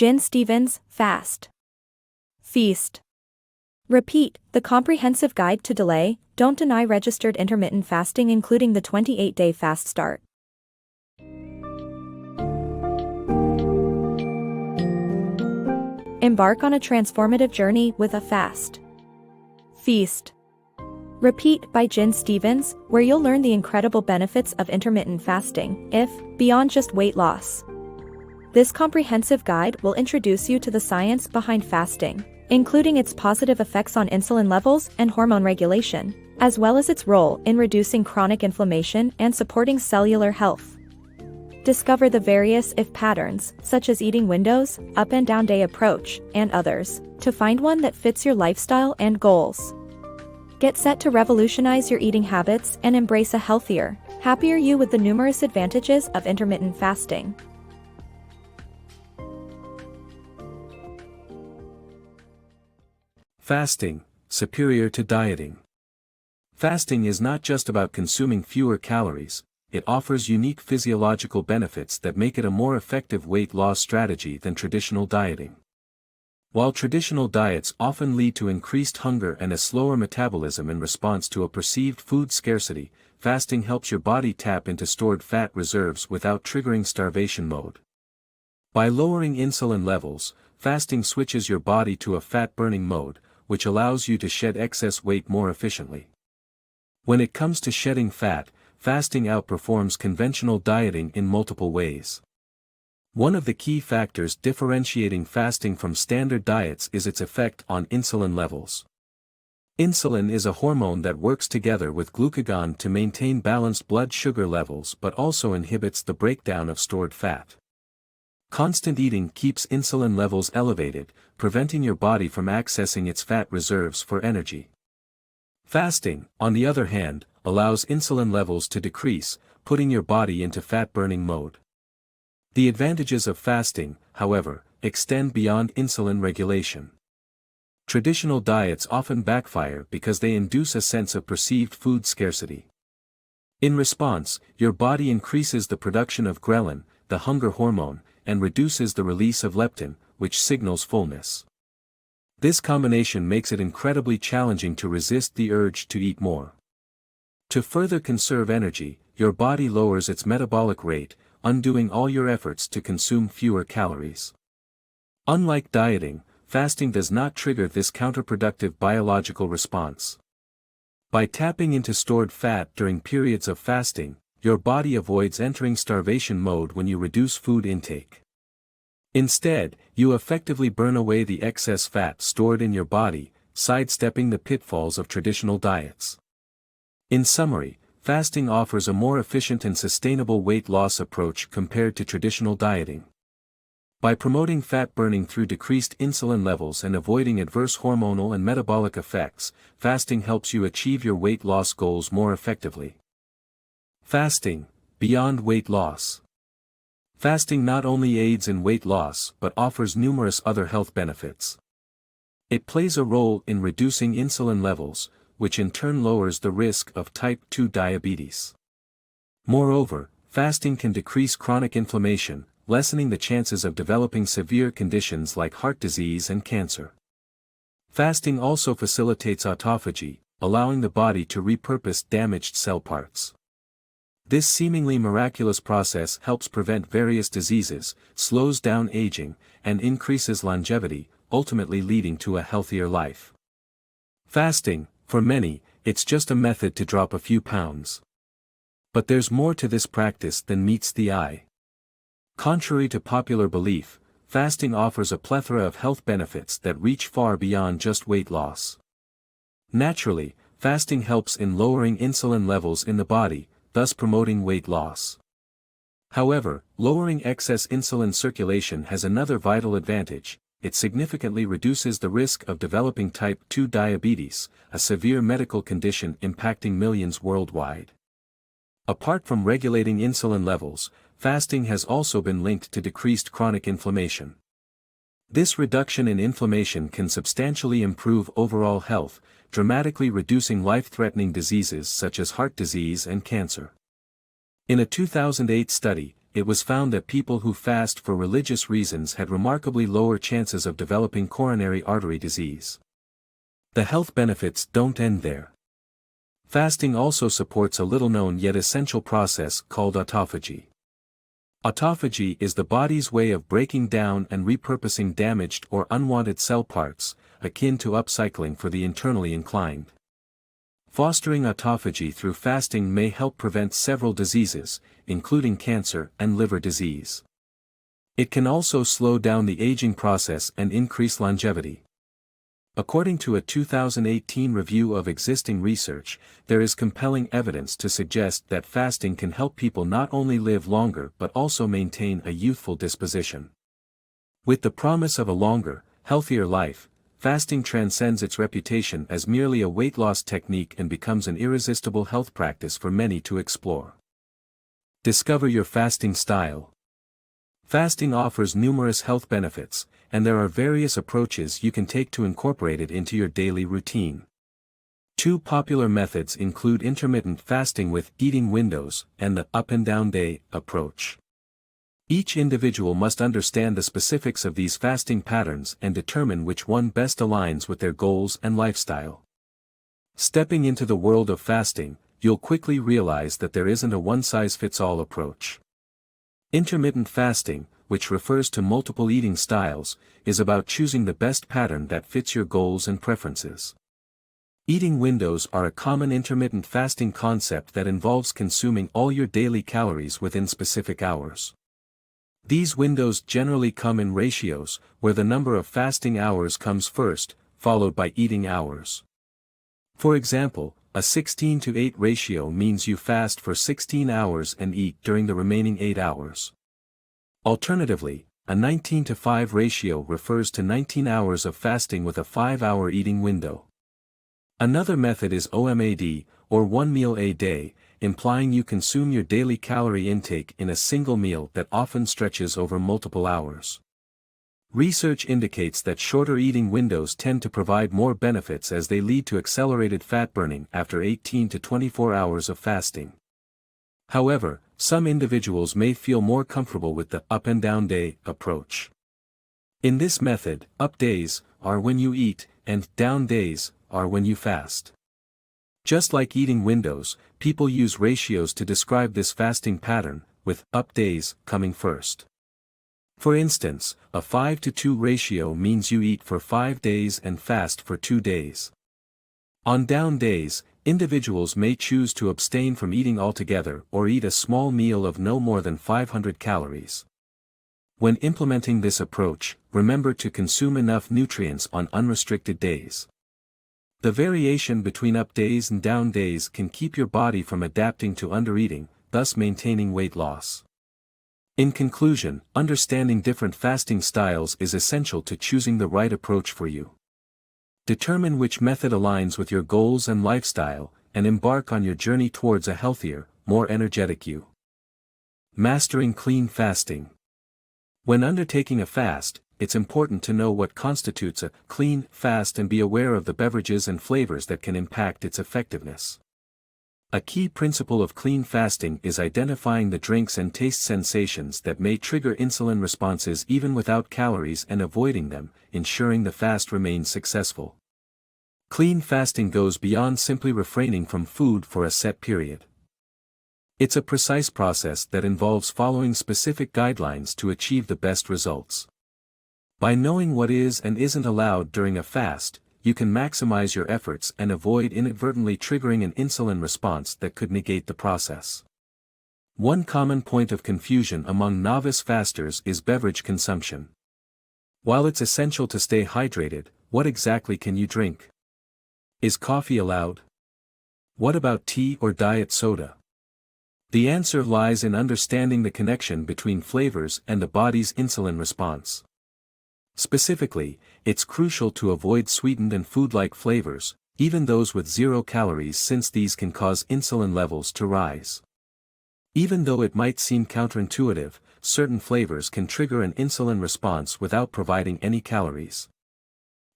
Jen Stevens, Fast. Feast. Repeat, the comprehensive guide to delay, don't deny registered intermittent fasting including the 28-day fast start. Embark on a transformative journey with a fast. Feast. Repeat by Jen Stevens, where you'll learn the incredible benefits of intermittent fasting, beyond just weight loss. This comprehensive guide will introduce you to the science behind fasting, including its positive effects on insulin levels and hormone regulation, as well as its role in reducing chronic inflammation and supporting cellular health. Discover the various if patterns, such as eating windows, up and down day approach, and others, to find one that fits your lifestyle and goals. Get set to revolutionize your eating habits and embrace a healthier, happier you with the numerous advantages of intermittent fasting. Fasting, superior to dieting. Fasting is not just about consuming fewer calories, it offers unique physiological benefits that make it a more effective weight loss strategy than traditional dieting. While traditional diets often lead to increased hunger and a slower metabolism in response to a perceived food scarcity, fasting helps your body tap into stored fat reserves without triggering starvation mode. By lowering insulin levels, fasting switches your body to a fat-burning mode, which allows you to shed excess weight more efficiently. When it comes to shedding fat, fasting outperforms conventional dieting in multiple ways. One of the key factors differentiating fasting from standard diets is its effect on insulin levels. Insulin is a hormone that works together with glucagon to maintain balanced blood sugar levels but also inhibits the breakdown of stored fat. Constant eating keeps insulin levels elevated, preventing your body from accessing its fat reserves for energy. Fasting, on the other hand, allows insulin levels to decrease, putting your body into fat-burning mode. The advantages of fasting, however, extend beyond insulin regulation. Traditional diets often backfire because they induce a sense of perceived food scarcity. In response, your body increases the production of ghrelin, the hunger hormone, and reduces the release of leptin, which signals fullness. This combination makes it incredibly challenging to resist the urge to eat more. To further conserve energy, your body lowers its metabolic rate, undoing all your efforts to consume fewer calories. Unlike dieting, fasting does not trigger this counterproductive biological response. By tapping into stored fat during periods of fasting, your body avoids entering starvation mode when you reduce food intake. Instead, you effectively burn away the excess fat stored in your body, sidestepping the pitfalls of traditional diets. In summary, fasting offers a more efficient and sustainable weight loss approach compared to traditional dieting. By promoting fat burning through decreased insulin levels and avoiding adverse hormonal and metabolic effects, fasting helps you achieve your weight loss goals more effectively. Fasting, beyond weight loss. Fasting not only aids in weight loss but offers numerous other health benefits. It plays a role in reducing insulin levels, which in turn lowers the risk of type 2 diabetes. Moreover, fasting can decrease chronic inflammation, lessening the chances of developing severe conditions like heart disease and cancer. Fasting also facilitates autophagy, allowing the body to repurpose damaged cell parts. This seemingly miraculous process helps prevent various diseases, slows down aging, and increases longevity, ultimately leading to a healthier life. Fasting, for many, it's just a method to drop a few pounds. But there's more to this practice than meets the eye. Contrary to popular belief, fasting offers a plethora of health benefits that reach far beyond just weight loss. Naturally, fasting helps in lowering insulin levels in the body, thus promoting weight loss. However, lowering excess insulin circulation has another vital advantage: it significantly reduces the risk of developing type 2 diabetes, a severe medical condition impacting millions worldwide. Apart from regulating insulin levels, fasting has also been linked to decreased chronic inflammation. This reduction in inflammation can substantially improve overall health, dramatically reducing life-threatening diseases such as heart disease and cancer. In a 2008 study, it was found that people who fast for religious reasons had remarkably lower chances of developing coronary artery disease. The health benefits don't end there. Fasting also supports a little-known yet essential process called autophagy. Autophagy is the body's way of breaking down and repurposing damaged or unwanted cell parts, akin to upcycling for the internally inclined. Fostering autophagy through fasting may help prevent several diseases, including cancer and liver disease. It can also slow down the aging process and increase longevity. According to a 2018 review of existing research, there is compelling evidence to suggest that fasting can help people not only live longer but also maintain a youthful disposition. With the promise of a longer, healthier life, fasting transcends its reputation as merely a weight loss technique and becomes an irresistible health practice for many to explore. Discover your fasting style. Fasting offers numerous health benefits, and there are various approaches you can take to incorporate it into your daily routine. Two popular methods include intermittent fasting with eating windows and the up and down day approach. Each individual must understand the specifics of these fasting patterns and determine which one best aligns with their goals and lifestyle. Stepping into the world of fasting, you'll quickly realize that there isn't a one-size-fits-all approach. Intermittent fasting, which refers to multiple eating styles, is about choosing the best pattern that fits your goals and preferences. Eating windows are a common intermittent fasting concept that involves consuming all your daily calories within specific hours. These windows generally come in ratios, where the number of fasting hours comes first, followed by eating hours. For example, a 16:8 ratio means you fast for 16 hours and eat during the remaining 8 hours. Alternatively, a 19:5 ratio refers to 19 hours of fasting with a 5-hour eating window. Another method is OMAD, or one meal a day, implying you consume your daily calorie intake in a single meal that often stretches over multiple hours. Research indicates that shorter eating windows tend to provide more benefits as they lead to accelerated fat burning after 18 to 24 hours of fasting. However, some individuals may feel more comfortable with the up and down day approach. In this method, up days are when you eat, and down days are when you fast. Just like eating windows, people use ratios to describe this fasting pattern, with up days coming first. For instance, a 5:2 ratio means you eat for 5 days and fast for 2 days. On down days, individuals may choose to abstain from eating altogether or eat a small meal of no more than 500 calories. When implementing this approach, remember to consume enough nutrients on unrestricted days. The variation between up days and down days can keep your body from adapting to undereating, thus maintaining weight loss. In conclusion, understanding different fasting styles is essential to choosing the right approach for you. Determine which method aligns with your goals and lifestyle, and embark on your journey towards a healthier, more energetic you. Mastering clean fasting. When undertaking a fast, it's important to know what constitutes a clean fast and be aware of the beverages and flavors that can impact its effectiveness. A key principle of clean fasting is identifying the drinks and taste sensations that may trigger insulin responses even without calories and avoiding them, ensuring the fast remains successful. Clean fasting goes beyond simply refraining from food for a set period. It's a precise process that involves following specific guidelines to achieve the best results. By knowing what is and isn't allowed during a fast, you can maximize your efforts and avoid inadvertently triggering an insulin response that could negate the process. One common point of confusion among novice fasters is beverage consumption. While it's essential to stay hydrated, what exactly can you drink? Is coffee allowed? What about tea or diet soda? The answer lies in understanding the connection between flavors and the body's insulin response. Specifically, it's crucial to avoid sweetened and food-like flavors, even those with 0 calories, since these can cause insulin levels to rise. Even though it might seem counterintuitive, certain flavors can trigger an insulin response without providing any calories.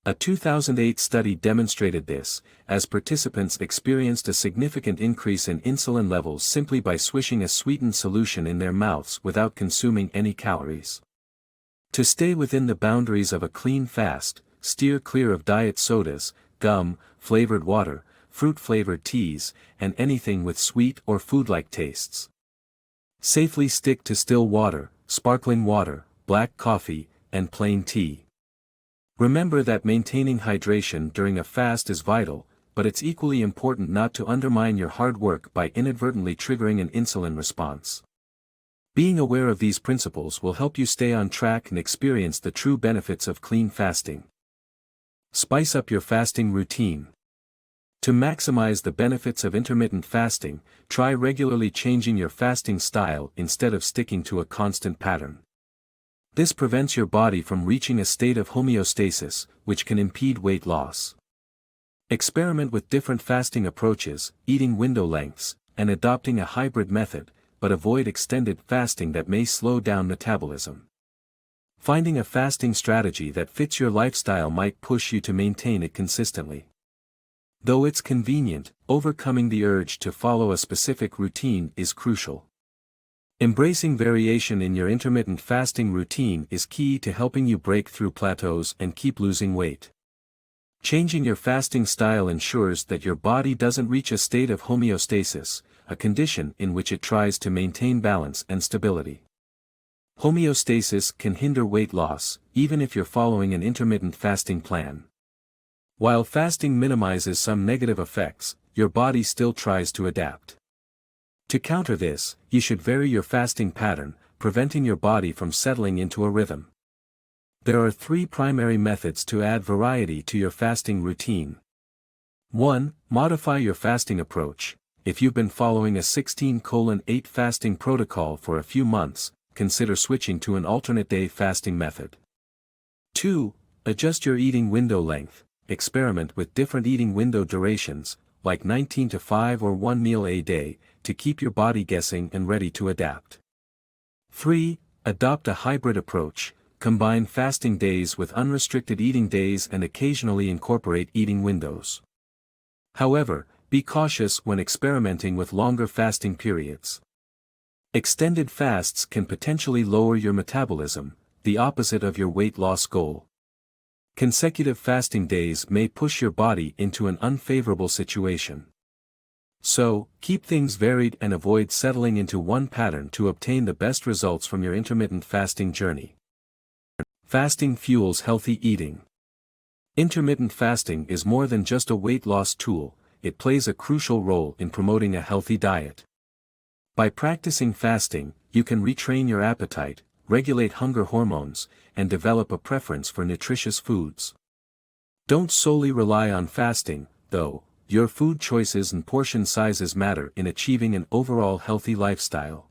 A 2008 study demonstrated this, as participants experienced a significant increase in insulin levels simply by swishing a sweetened solution in their mouths without consuming any calories. To stay within the boundaries of a clean fast, steer clear of diet sodas, gum, flavored water, fruit-flavored teas, and anything with sweet or food-like tastes. Safely stick to still water, sparkling water, black coffee, and plain tea. Remember that maintaining hydration during a fast is vital, but it's equally important not to undermine your hard work by inadvertently triggering an insulin response. Being aware of these principles will help you stay on track and experience the true benefits of clean fasting. Spice up your fasting routine. To maximize the benefits of intermittent fasting, try regularly changing your fasting style instead of sticking to a constant pattern. This prevents your body from reaching a state of homeostasis, which can impede weight loss. Experiment with different fasting approaches, eating window lengths, and adopting a hybrid method, but avoid extended fasting that may slow down metabolism. Finding a fasting strategy that fits your lifestyle might push you to maintain it consistently. Though it's convenient, overcoming the urge to follow a specific routine is crucial. Embracing variation in your intermittent fasting routine is key to helping you break through plateaus and keep losing weight. Changing your fasting style ensures that your body doesn't reach a state of homeostasis, a condition in which it tries to maintain balance and stability. Homeostasis can hinder weight loss, even if you're following an intermittent fasting plan. While fasting minimizes some negative effects, your body still tries to adapt. To counter this, you should vary your fasting pattern, preventing your body from settling into a rhythm. There are 3 primary methods to add variety to your fasting routine. 1. Modify your fasting approach. If you've been following a 16:8 fasting protocol for a few months, consider switching to an alternate day fasting method. 2. Adjust your eating window length. Experiment with different eating window durations, like 19 to 5 or 1 meal a day, to keep your body guessing and ready to adapt. 3. Adopt a hybrid approach. Combine fasting days with unrestricted eating days and occasionally incorporate eating windows. However, be cautious when experimenting with longer fasting periods. Extended fasts can potentially lower your metabolism, the opposite of your weight loss goal. Consecutive fasting days may push your body into an unfavorable situation. So, keep things varied and avoid settling into one pattern to obtain the best results from your intermittent fasting journey. Fasting fuels healthy eating. Intermittent fasting is more than just a weight loss tool, it plays a crucial role in promoting a healthy diet. By practicing fasting, you can retrain your appetite, regulate hunger hormones, and develop a preference for nutritious foods. Don't solely rely on fasting, though. Your food choices and portion sizes matter in achieving an overall healthy lifestyle.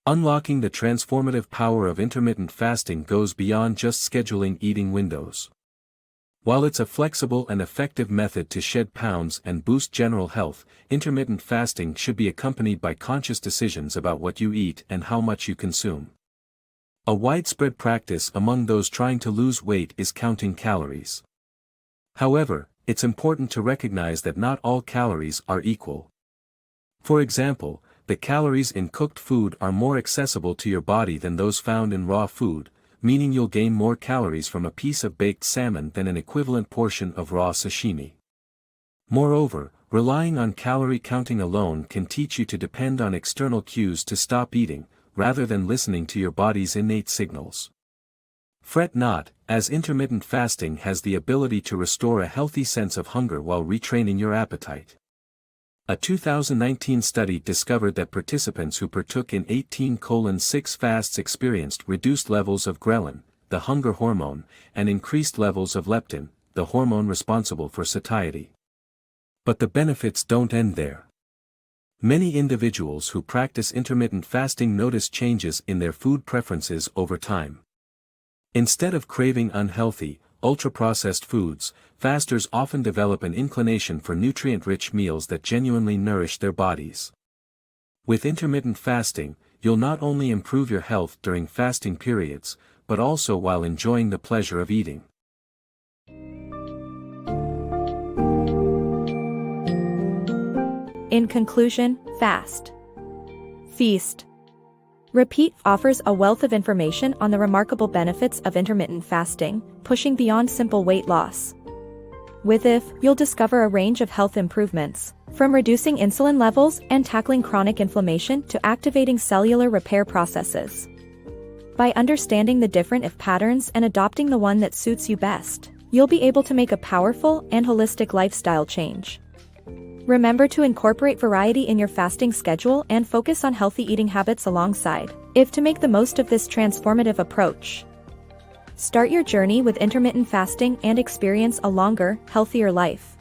Unlocking the transformative power of intermittent fasting goes beyond just scheduling eating windows. While it's a flexible and effective method to shed pounds and boost general health, intermittent fasting should be accompanied by conscious decisions about what you eat and how much you consume. A widespread practice among those trying to lose weight is counting calories. However, it's important to recognize that not all calories are equal. For example, the calories in cooked food are more accessible to your body than those found in raw food, meaning you'll gain more calories from a piece of baked salmon than an equivalent portion of raw sashimi. Moreover, relying on calorie counting alone can teach you to depend on external cues to stop eating, rather than listening to your body's innate signals. Fret not, as intermittent fasting has the ability to restore a healthy sense of hunger while retraining your appetite. A 2019 study discovered that participants who partook in 18:6 fasts experienced reduced levels of ghrelin, the hunger hormone, and increased levels of leptin, the hormone responsible for satiety. But the benefits don't end there. Many individuals who practice intermittent fasting notice changes in their food preferences over time. Instead of craving unhealthy, ultra-processed foods, fasters often develop an inclination for nutrient-rich meals that genuinely nourish their bodies. With intermittent fasting, you'll not only improve your health during fasting periods, but also while enjoying the pleasure of eating. In conclusion, fast, feast, repeat offers a wealth of information on the remarkable benefits of intermittent fasting, pushing beyond simple weight loss. With it, you'll discover a range of health improvements, from reducing insulin levels and tackling chronic inflammation to activating cellular repair processes. By understanding the different if patterns and adopting the one that suits you best, you'll be able to make a powerful and holistic lifestyle change. Remember to incorporate variety in your fasting schedule and focus on healthy eating habits alongside if to make the most of this transformative approach. Start your journey with intermittent fasting and experience a longer, healthier life.